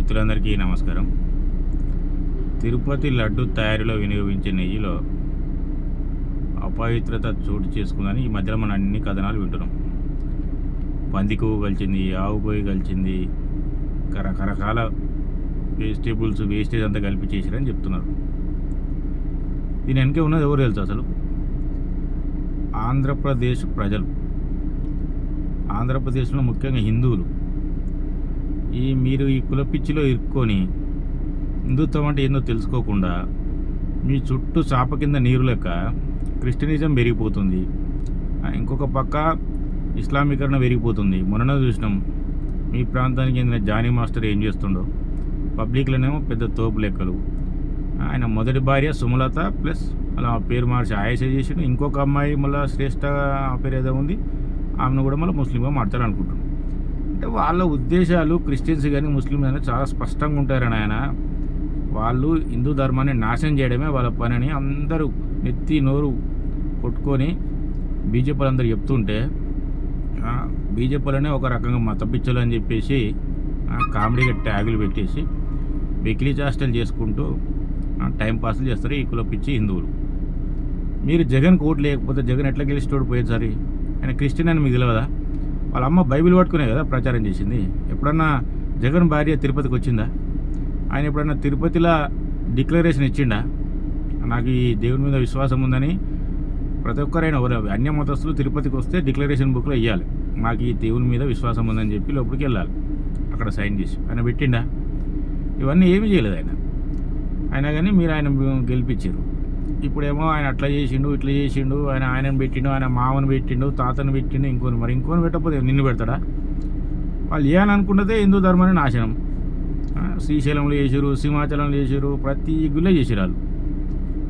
మిత్రులందరికీ నమస్కారం. తిరుపతి లడ్డు తయారీలో వినియోగించే నెయ్యిలో అపవిత్రత చోటు చేసుకుందని ఈ మధ్యలో మనం అన్ని కథనాలు వింటున్నాం. పంది కొవ్వు కలిసింది, ఆవు కొవ్వు కలిసింది, రకరకాల వేస్టేజ్ అంతా కలిపి చేసిరని చెప్తున్నారు. దీని వెనకే ఉన్నది ఎవరు తెలుసు? అసలు ఆంధ్రప్రదేశ్ ప్రజలు, ఆంధ్రప్రదేశ్లో ముఖ్యంగా హిందువులు. మీరు ఈ కులపిచ్చిలో ఇరుక్కొని హిందుత్వం అంటే ఏందో తెలుసుకోకుండా మీ చుట్టూ చాప కింద నీరు లెక్క క్రిస్టియనిజం పెరిగిపోతుంది. ఇంకొక పక్క ఇస్లామీకరణ పెరిగిపోతుంది. మొన్న చూసినాం మీ ప్రాంతానికి చెందిన జానీ మాస్టర్ ఏం చేస్తుండో. పబ్లిక్లోనేమో పెద్ద తోపు లెక్కలు. ఆయన మొదటి భార్య సుమలత ప్లస్ అలా పేరు మార్చి ఆయేష చేసిండు. ఇంకొక అమ్మాయి మళ్ళీ శ్రేష్ఠ పేరు ఏదో ఉంది, ఆమెను కూడా మళ్ళీ ముస్లింగా మార్చాలనుకుంటున్నాం. అంటే వాళ్ళ ఉద్దేశాలు క్రిస్టియన్స్ కానీ ముస్లిం కానీ చాలా స్పష్టంగా ఉంటారని ఆయన. వాళ్ళు హిందూ ధర్మాన్ని నాశనం చేయడమే వాళ్ళ పనిని అందరూ నెత్తి నోరు కొట్టుకొని బీజేపీ అందరూ చెప్తుంటే బీజేపీలోనే ఒక రకంగా మతపిచ్చలు అని చెప్పేసి కామెడీగా ట్యాగులు పెట్టేసి వెకిలీ చేష్టలు చేసుకుంటూ టైంపాస్లు చేస్తారు ఈ కులపిచ్చి హిందువులు. మీరు జగన్కి ఓటు లేకపోతే జగన్ ఎట్లా గెలిచి పోయేసారి? ఆయన క్రిస్టియన్ అని మీకు తెలియదా? వాళ్ళ అమ్మ బైబిల్ పట్టుకునే కదా ప్రచారం చేసింది. ఎప్పుడన్నా జగన్ భార్య తిరుపతికి వచ్చిందా? ఆయన ఎప్పుడన్నా తిరుపతిలో డిక్లరేషన్ ఇచ్చిండా నాకు ఈ దేవుని మీద విశ్వాసం ఉందని? ప్రతి ఒక్కరైనా అన్య మతస్థులు తిరుపతికి వస్తే డిక్లరేషన్ బుక్లో ఇవ్వాలి, మాకు ఈ దేవుని మీద విశ్వాసం ఉందని చెప్పి లోపలికి వెళ్ళాలి, అక్కడ సైన్ చేసి. ఆయన పెట్టిండా? ఇవన్నీ ఏమీ చేయలేదు అయినా కానీ మీరు ఆయన గెలిపించారు. ఇప్పుడేమో ఆయన అట్లా చేసిండు ఇట్లా చేసిండు, ఆయనను పెట్టిండు, ఆయన మామను పెట్టిండు, తాతను పెట్టిండు, ఇంకోని పెట్టకపోతే నిన్ను పెడతాడా? వాళ్ళు ఏమని అనుకున్నదే హిందూ ధర్మాన్ని నాశనం. శ్రీశైలంలో చేసారు, సింహాచలంలో చేసారు, ప్రతి గుళ్ళే చేసారు వాళ్ళు.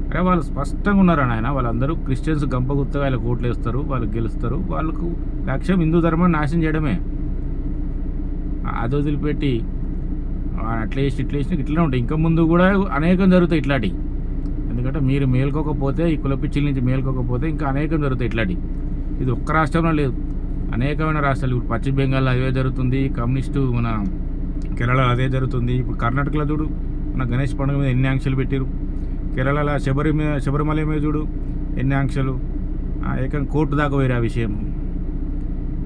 అరే వాళ్ళు స్పష్టంగా ఉన్నారని ఆయన. వాళ్ళందరూ క్రిస్టియన్స్ గంపగుత్తగా వాళ్ళకి ఓట్లు వేస్తారు, వాళ్ళు గెలుస్తారు. వాళ్ళకు లక్ష్యం హిందూ ధర్మాన్ని నాశనం చేయడమే. అది వదిలిపెట్టి అట్లా చేసి ఇట్లా చేసి ఇట్లనే ఉంటాయి. ఇంకా ముందు కూడా అనేకం జరుగుతాయి ఇట్లాంటివి. ఎందుకంటే మీరు మేల్కోకపోతే, ఈ కులపిచ్చిల నుంచి మేల్కోకపోతే ఇంకా అనేకం జరుగుతాయి ఇట్లాంటివి. ఇది ఒక్క రాష్ట్రంలో లేదు, అనేకమైన రాష్ట్రాలు. ఇప్పుడు పశ్చిమ బెంగాల్లో అదే జరుగుతుంది, కమ్యూనిస్టు మన కేరళలో అదే జరుగుతుంది. ఇప్పుడు కర్ణాటకలో చూడు, మన గణేష్ పండుగ మీద ఎన్ని ఆంక్షలు పెట్టారు. కేరళలో శబరిమల మీద చూడు ఎన్ని ఆంక్షలు. ఏకంగా కోర్టు దాకా పోయారు ఆ విషయం.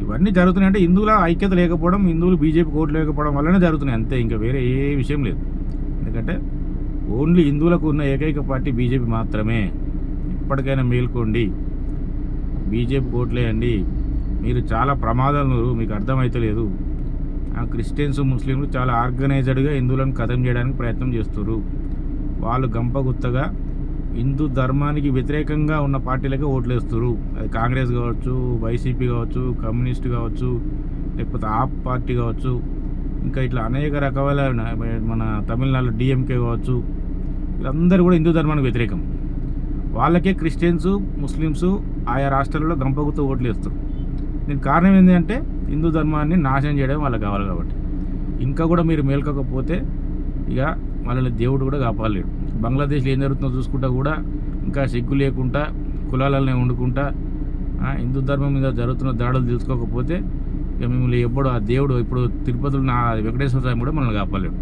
ఇవన్నీ జరుగుతున్నాయి అంటే హిందువుల ఐక్యత లేకపోవడం, హిందువులు బీజేపీ ఓట్లు లేకపోవడం వల్లనే జరుగుతున్నాయి అంతే, ఇంకా వేరే ఏ విషయం లేదు. ఎందుకంటే ఓన్లీ హిందువులకు ఉన్న ఏకైక పార్టీ బీజేపీ మాత్రమే. ఇప్పటికైనా మేల్కోండి, బీజేపీ ఓట్లేయండి. మీరు చాలా ప్రమాదాలు మీకు అర్థమైతలేదు. క్రిస్టియన్స్ ముస్లింలు చాలా ఆర్గనైజ్డ్గా హిందువులను ఖతం చేయడానికి ప్రయత్నం చేస్తారు. వాళ్ళు గంపగుత్తగా హిందూ ధర్మానికి వ్యతిరేకంగా ఉన్న పార్టీలకే ఓట్లు వేస్తారు. అది కాంగ్రెస్ కావచ్చు, వైసీపీ కావచ్చు, కమ్యూనిస్ట్ కావచ్చు, లేకపోతే ఆప్ పార్టీ కావచ్చు, ఇంకా ఇట్లా అనేక రకాల మన తమిళనాడులో డిఎంకే కావచ్చు. వీళ్ళందరూ కూడా హిందూ ధర్మానికి వ్యతిరేకం. వాళ్ళకే క్రిస్టియన్స్ ముస్లిమ్స్ ఆయా రాష్ట్రాలలో గంపగుత్తు ఓట్లు వేస్తారు. దీనికి కారణం ఏంటంటే హిందూ ధర్మాన్ని నాశనం చేయడం వాళ్ళకి కావాలి కాబట్టి. ఇంకా కూడా మీరు మేల్కోకపోతే ఇక వాళ్ళని దేవుడు కూడా కాపాడలేడు. బంగ్లాదేశ్లో ఏం జరుగుతుందో చూసుకుంటా కూడా ఇంకా సిగ్గు లేకుండా కులాలనే వండుకుంటా హిందూ ధర్మం మీద జరుగుతున్న దాడులు తెలుసుకోకపోతే ఇక మిమ్మల్ని ఎప్పుడు ఆ దేవుడు ఇప్పుడు తిరుపతిలో వెంకటేశ్వర స్వామి కూడా మనల్ని కాపాడలేడు.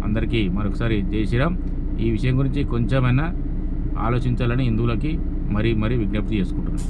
అందరికీ మరొకసారి జై శ్రీరామ్. ఈ విషయం గురించి కొంచెమైనా ఆలోచించాలని హిందువులకి మరీ విజ్ఞప్తి చేసుకుంటున్నాను.